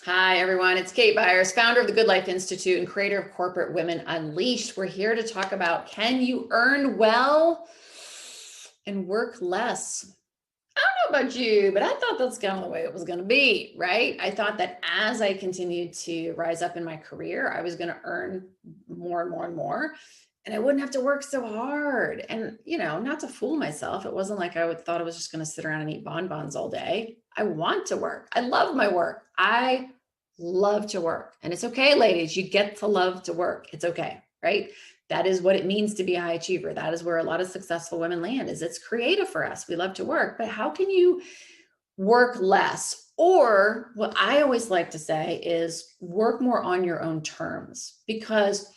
Hi, everyone. It's Kate Byers, founder of the Good Life Institute and creator of Corporate Women Unleashed. We're here to talk about, can you earn well and work less? I don't know about you, but I thought that's kind of the way it was going to be, right? I thought that as I continued to rise up in my career, I was going to earn more and more and more, and I wouldn't have to work so hard. And, not to fool myself, it wasn't like thought I was just going to sit around and eat bonbons all day. I want to work. I love my work. I love to work. And it's okay, ladies, you get to love to work. It's okay, right? That is what it means to be a high achiever. That is where a lot of successful women land, is it's creative for us. We love to work, but how can you work less? Or what I always like to say is work more on your own terms, because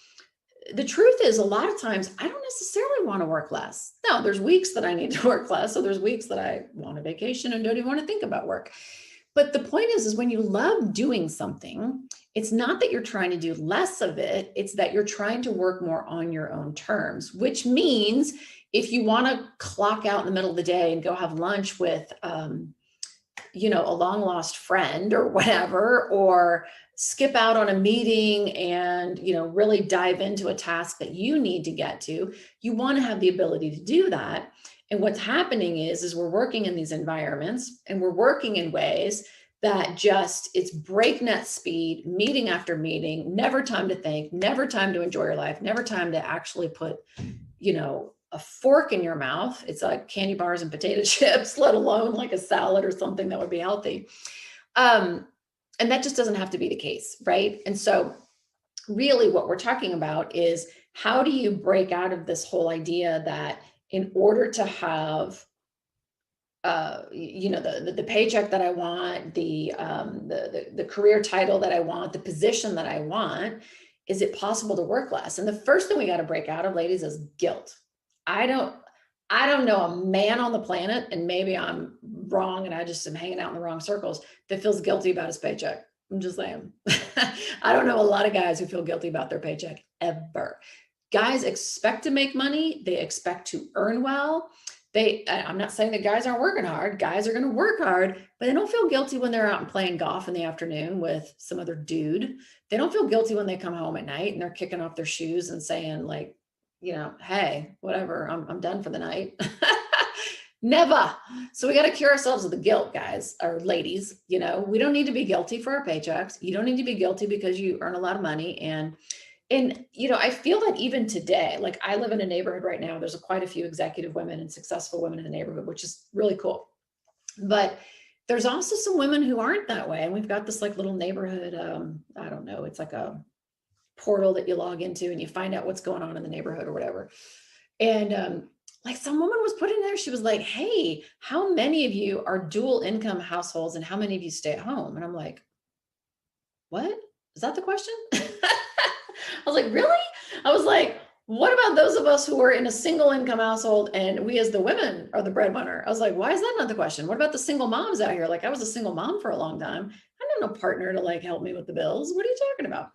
the truth is a lot of times I don't necessarily want to work less. No, there's weeks that I need to work less. So there's weeks that I want a vacation and don't even want to think about work. But the point is when you love doing something, it's not that you're trying to do less of it. It's that you're trying to work more on your own terms, which means if you want to clock out in the middle of the day and go have lunch with, a long lost friend or whatever, or skip out on a meeting and, really dive into a task that you need to get to, you want to have the ability to do that. And what's happening is we're working in these environments and we're working in ways that it's breakneck speed, meeting after meeting, never time to think, never time to enjoy your life, never time to actually put, a fork in your mouth. It's like candy bars and potato chips, let alone like a salad or something that would be healthy. And that just doesn't have to be the case, right? And so really what we're talking about is, how do you break out of this whole idea that in order to have the paycheck that I want, the career title that I want, the position that I want, is it possible to work less? And the first thing we got to break out of, ladies, is guilt. I don't know a man on the planet, and maybe I'm wrong and I just am hanging out in the wrong circles, that feels guilty about his paycheck. I'm just saying. I don't know a lot of guys who feel guilty about their paycheck ever. Guys expect to make money. They expect to earn well. I'm not saying that guys aren't working hard. Guys are going to work hard, but they don't feel guilty when they're out and playing golf in the afternoon with some other dude. They don't feel guilty when they come home at night and they're kicking off their shoes and saying like, hey, whatever, I'm done for the night. Never. So we got to cure ourselves of the guilt, guys or ladies. We don't need to be guilty for our paychecks. You don't need to be guilty because you earn a lot of money. And I feel that even today, like I live in a neighborhood right now, there's quite a few executive women and successful women in the neighborhood, which is really cool. But there's also some women who aren't that way. And we've got this like little neighborhood, I don't know, it's like a portal that you log into and you find out what's going on in the neighborhood or whatever. And like some woman was put in there, she was like, hey, how many of you are dual income households and how many of you stay at home? And I'm like, what? Is that the question? I was like, really? I was like, what about those of us who are in a single income household and we as the women are the breadwinner? I was like, why is that not the question? What about the single moms out here? Like I was a single mom for a long time. I had no partner to like help me with the bills. What are you talking about?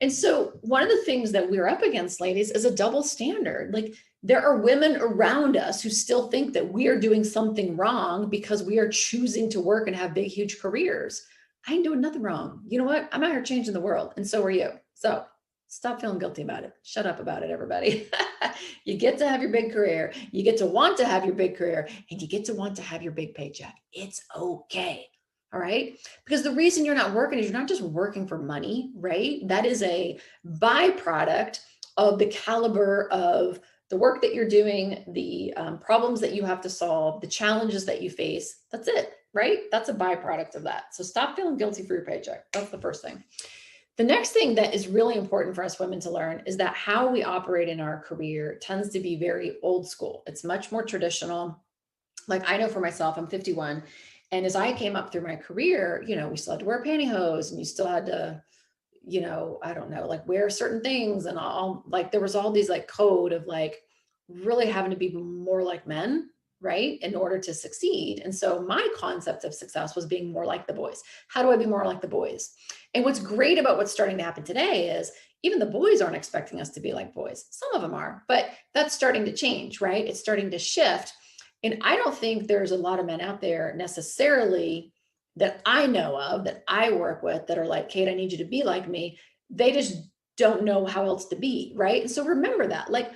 And so one of the things that we're up against, ladies, is a double standard. Like there are women around us who still think that we are doing something wrong because we are choosing to work and have big, huge careers. I ain't doing nothing wrong. You know what? I'm out here changing the world. And so are you. So stop feeling guilty about it. Shut up about it, everybody. You get to have your big career. You get to want to have your big career, and you get to want to have your big paycheck. It's okay. All right. Because the reason you're not working is you're not just working for money, right? That is a byproduct of the caliber of the work that you're doing, the problems that you have to solve, the challenges that you face. That's it, right? That's a byproduct of that. So stop feeling guilty for your paycheck. That's the first thing. The next thing that is really important for us women to learn is that how we operate in our career tends to be very old school. It's much more traditional. Like I know for myself, I'm 51. And as I came up through my career, we still had to wear pantyhose and you still had to, I don't know, like wear certain things and all, like there was all these like code of like really having to be more like men, right? In order to succeed. And so my concept of success was being more like the boys. How do I be more like the boys? And what's great about what's starting to happen today is even the boys aren't expecting us to be like boys. Some of them are, but that's starting to change, right? It's starting to shift. And I don't think there's a lot of men out there necessarily that I know of, that I work with, that are like, Kate, I need you to be like me. They just don't know how else to be, right? And so remember that, like,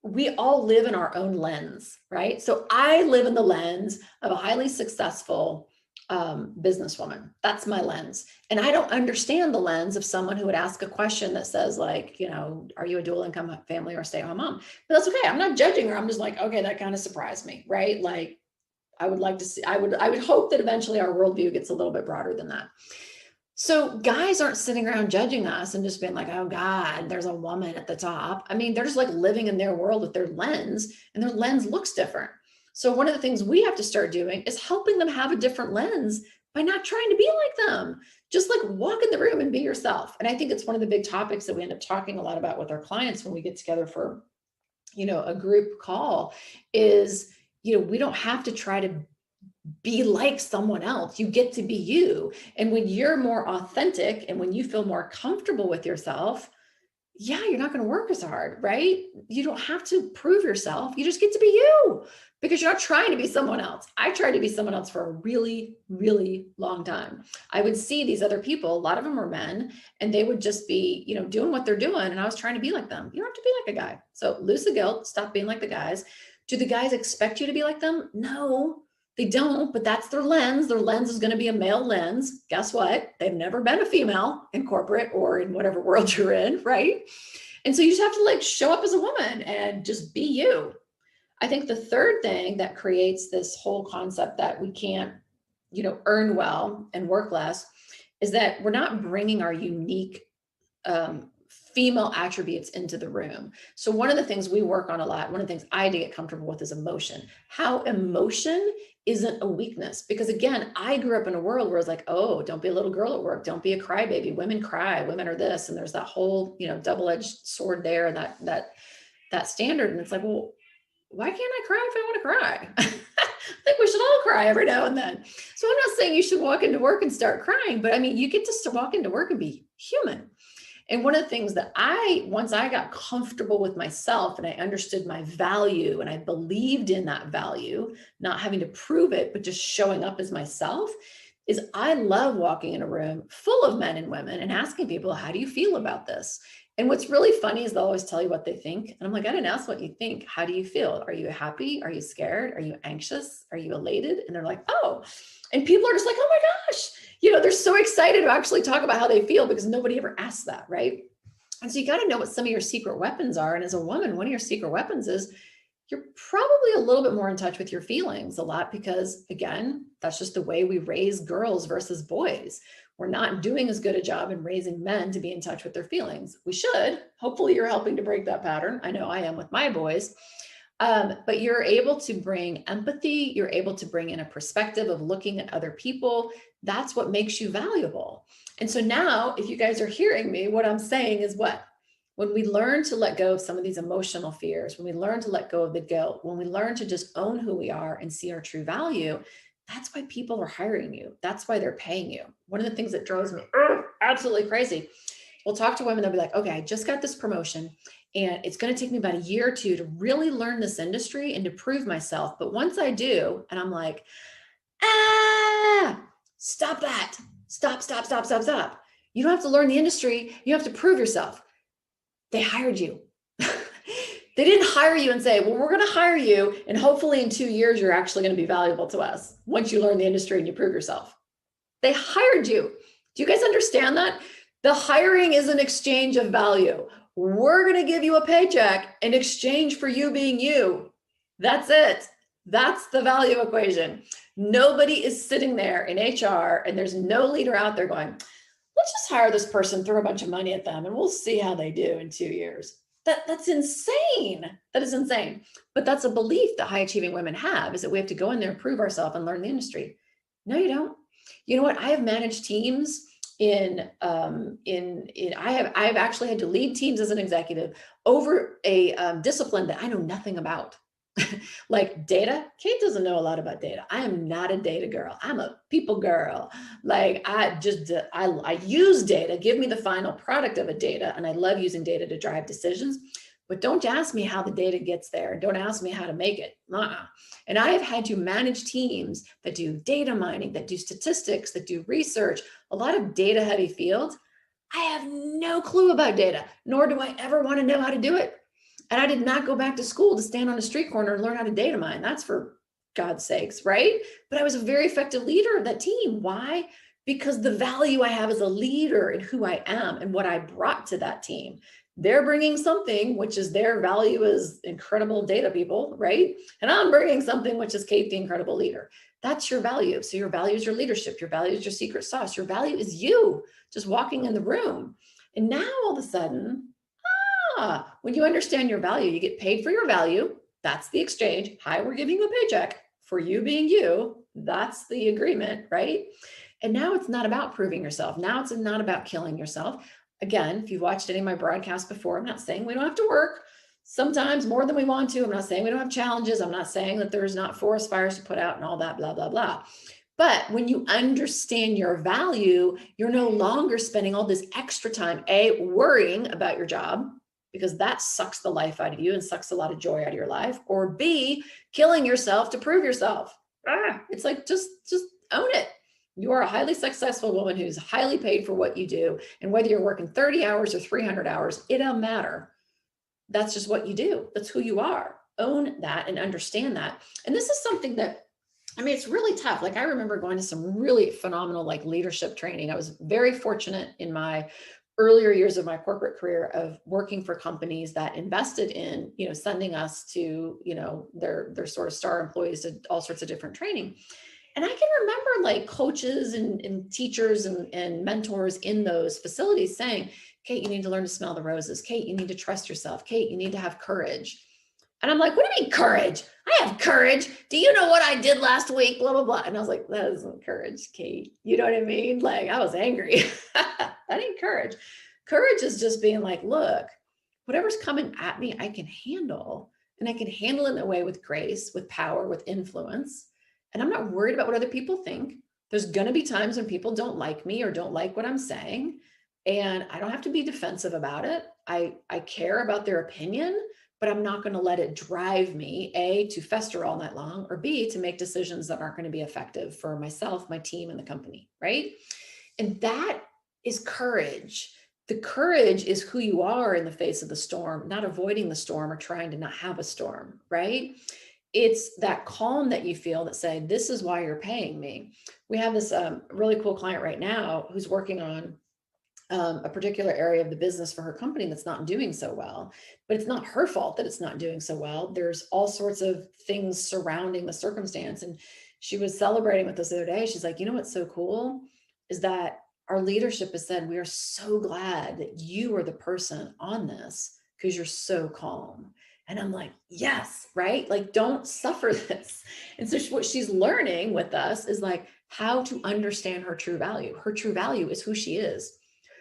we all live in our own lens, right? So I live in the lens of a highly successful businesswoman. That's my lens. And I don't understand the lens of someone who would ask a question that says, like, you know, are you a dual income family or a stay-at-home mom? But that's okay. I'm not judging her. I'm just like, okay, that kind of surprised me, right? Like, I would like to see, I would hope that eventually our worldview gets a little bit broader than that. So guys aren't sitting around judging us and just being like, oh God, there's a woman at the top. I mean, they're just like living in their world with their lens, and their lens looks different. So one of the things we have to start doing is helping them have a different lens by not trying to be like them. Just like walk in the room and be yourself. And I think it's one of the big topics that we end up talking a lot about with our clients when we get together for, you know, a group call is, you know, we don't have to try to be like someone else. You get to be you. And when you're more authentic and when you feel more comfortable with yourself, yeah, you're not going to work as hard, right? You don't have to prove yourself. You just get to be you because you're not trying to be someone else. I tried to be someone else for a really, really long time. I would see these other people, a lot of them were men, and they would just be, you know, doing what they're doing. And I was trying to be like them. You don't have to be like a guy. So lose the guilt, stop being like the guys. Do the guys expect you to be like them? No. They don't, but that's their lens. Their lens is going to be a male lens. Guess what? They've never been a female in corporate or in whatever world you're in, right? And so you just have to like show up as a woman and just be you. I think the third thing that creates this whole concept that we can't, you know, earn well and work less is that we're not bringing our unique female attributes into the room. So one of the things we work on a lot, one of the things I had to get comfortable with is emotion. How emotion isn't a weakness. Because again, I grew up in a world where it's like, oh, don't be a little girl at work. Don't be a crybaby. Women cry. Women are this. And there's that whole, you know, double-edged sword there, that standard. And it's like, well, why can't I cry if I want to cry? I think we should all cry every now and then. So I'm not saying you should walk into work and start crying, but I mean, you get to walk into work and be human. And one of the things that once I got comfortable with myself and I understood my value and I believed in that value, not having to prove it, but just showing up as myself, is I love walking in a room full of men and women and asking people, how do you feel about this? And what's really funny is they'll always tell you what they think. And I'm like, I didn't ask what you think. How do you feel? Are you happy? Are you scared? Are you anxious? Are you elated? And they're like, oh, and people are just like, oh my gosh, you know, they're so excited to actually talk about how they feel because nobody ever asks that, right? And so you got to know what some of your secret weapons are. And as a woman, one of your secret weapons is you're probably a little bit more in touch with your feelings a lot because, again, that's just the way we raise girls versus boys. We're not doing as good a job in raising men to be in touch with their feelings. We should. Hopefully you're helping to break that pattern. I know I am with my boys. But you're able to bring empathy. You're able to bring in a perspective of looking at other people. That's what makes you valuable. And so now, if you guys are hearing me, what I'm saying is what? When we learn to let go of some of these emotional fears, when we learn to let go of the guilt, when we learn to just own who we are and see our true value, that's why people are hiring you. That's why they're paying you. One of the things that drives me absolutely crazy, we'll talk to women, they'll be like, okay, I just got this promotion and it's going to take me about a year or two to really learn this industry and to prove myself. But once I do, and I'm like, stop that. Stop. You don't have to learn the industry. You have to prove yourself. They hired you. They didn't hire you and say, well, we're going to hire you. And hopefully in 2 years, you're actually going to be valuable to us once you learn the industry and you prove yourself. They hired you. Do you guys understand that? The hiring is an exchange of value. We're going to give you a paycheck in exchange for you being you. That's it. That's the value equation. Nobody is sitting there in HR and there's no leader out there going, let's just hire this person, throw a bunch of money at them, and we'll see how they do in 2 years. That's insane. That is insane. But that's a belief that high achieving women have, is that we have to go in there and prove ourselves and learn the industry. No, you don't. You know what? I have managed teams I've actually had to lead teams as an executive over a discipline that I know nothing about. Like data. Kate doesn't know a lot about data. I am not a data girl. I'm a people girl. Like I use data, give me the final product of a data. And I love using data to drive decisions. but don't ask me how the data gets there. Don't ask me how to make it. And I have had to manage teams that do data mining, that do statistics, that do research, a lot of data heavy fields. I have no clue about data, nor do I ever want to know how to do it. And I did not go back to school to stand on a street corner and learn how to data mine. That's for God's sakes, right? But I was a very effective leader of that team. Why? Because the value I have as a leader and who I am and what I brought to that team. They're bringing something, which is their value as incredible data people, right? And I'm bringing something, which is Kate, the incredible leader. That's your value. So your value is your leadership. Your value is your secret sauce. Your value is you just walking in the room. And now all of a sudden, when you understand your value, you get paid for your value. That's the exchange. Hi, we're giving you a paycheck for you being you. That's the agreement, right? And now it's not about proving yourself. Now it's not about killing yourself. Again, if you've watched any of my broadcasts before, I'm not saying we don't have to work sometimes more than we want to. I'm not saying we don't have challenges. I'm not saying that there's not forest fires to put out and all that, blah, blah, blah. But when you understand your value, you're no longer spending all this extra time, worrying about your job, because that sucks the life out of you and sucks a lot of joy out of your life, or B, killing yourself to prove yourself. It's like, just own it. You are a highly successful woman who's highly paid for what you do. And whether you're working 30 hours or 300 hours, it don't matter. That's just what you do. That's who you are. Own that and understand that. And this is something that, I mean, it's really tough. Like I remember going to some really phenomenal like leadership training. I was very fortunate in my earlier years of my corporate career of working for companies that invested in, sending us to, their sort of star employees to all sorts of different training. And I can remember like coaches and teachers and mentors in those facilities saying, Kate, you need to learn to smell the roses. Kate, you need to trust yourself. Kate, you need to have courage. And I'm like, what do you mean courage? I have courage. Do you know what I did last week? Blah, blah, blah. And I was like, that isn't courage, Kate. You know what I mean? Like I was angry. That ain't courage. Courage is just being like, look, whatever's coming at me, I can handle. And I can handle it in a way with grace, with power, with influence. And I'm not worried about what other people think. There's going to be times when people don't like me or don't like what I'm saying. And I don't have to be defensive about it. I care about their opinion, but I'm not going to let it drive me, A, to fester all night long, or B, to make decisions that aren't going to be effective for myself, my team, and the company, right? And that is courage. The courage is who you are in the face of the storm, not avoiding the storm or trying to not have a storm, right? It's that calm that you feel that say, this is why you're paying me. We have this really cool client right now who's working on a particular area of the business for her company that's not doing so well, but it's not her fault that it's not doing so well. There's all sorts of things surrounding the circumstance. And she was celebrating with us the other day. She's like, you know, what's so cool is that our leadership has said, we are so glad that you are the person on this because you're so calm. And I'm like, yes, right? Like, don't suffer this. And so what she's learning with us is like how to understand her true value. Her true value is who she is.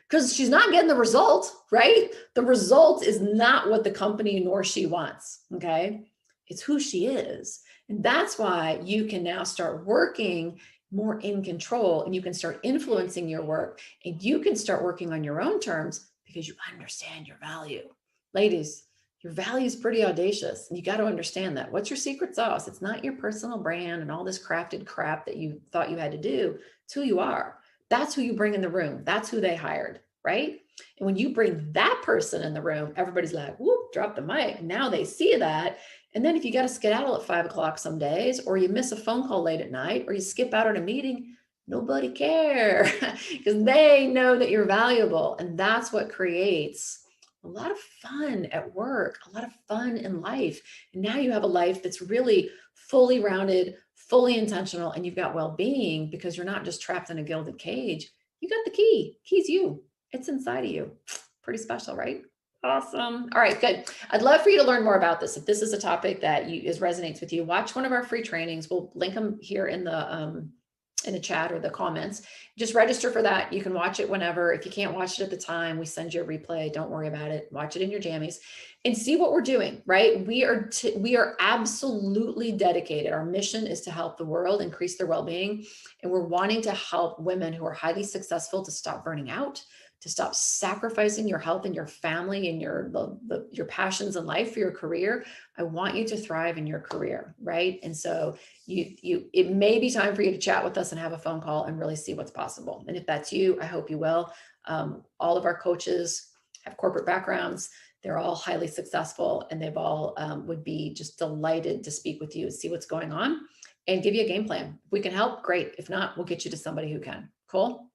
Because she's not getting the result, right? The result is not what the company nor she wants, okay? It's who she is. And that's why you can now start working more in control, and you can start influencing your work, and you can start working on your own terms because you understand your value. Ladies, your value is pretty audacious, and you got to understand that. What's your secret sauce? It's not your personal brand and all this crafted crap that you thought you had to do. It's who you are. That's who you bring in the room. That's who they hired, right? And when you bring that person in the room, everybody's like, whoop, drop the mic. Now they see that. And then if you got to skedaddle at 5 o'clock some days, or you miss a phone call late at night, or you skip out on a meeting, nobody cares because they know that you're valuable. And that's what creates a lot of fun at work, a lot of fun in life. And now you have a life that's really fully rounded, fully intentional, and you've got well-being because you're not just trapped in a gilded cage. You got the key. Key's you. It's inside of you. Pretty special, right? Awesome. All right, good. I'd love for you to learn more about this. If this is a topic that resonates with you, watch one of our free trainings. We'll link them here in the chat or the comments. Just register for that. You can watch it whenever. If you can't watch it at the time, we send you a replay. Don't worry about it. Watch it in your jammies. and see what we're doing, right? We are absolutely dedicated. Our mission is to help the world increase their well-being, and we're wanting to help women who are highly successful to stop burning out, to stop sacrificing your health and your family and your passions in life for your career. I want you to thrive in your career, right? And so it may be time for you to chat with us and have a phone call and really see what's possible. And if that's you, I hope you will. All of our coaches have corporate backgrounds. They're all highly successful, and they've all would be just delighted to speak with you, see what's going on, and give you a game plan. If we can help, great. If not, we'll get you to somebody who can. Cool.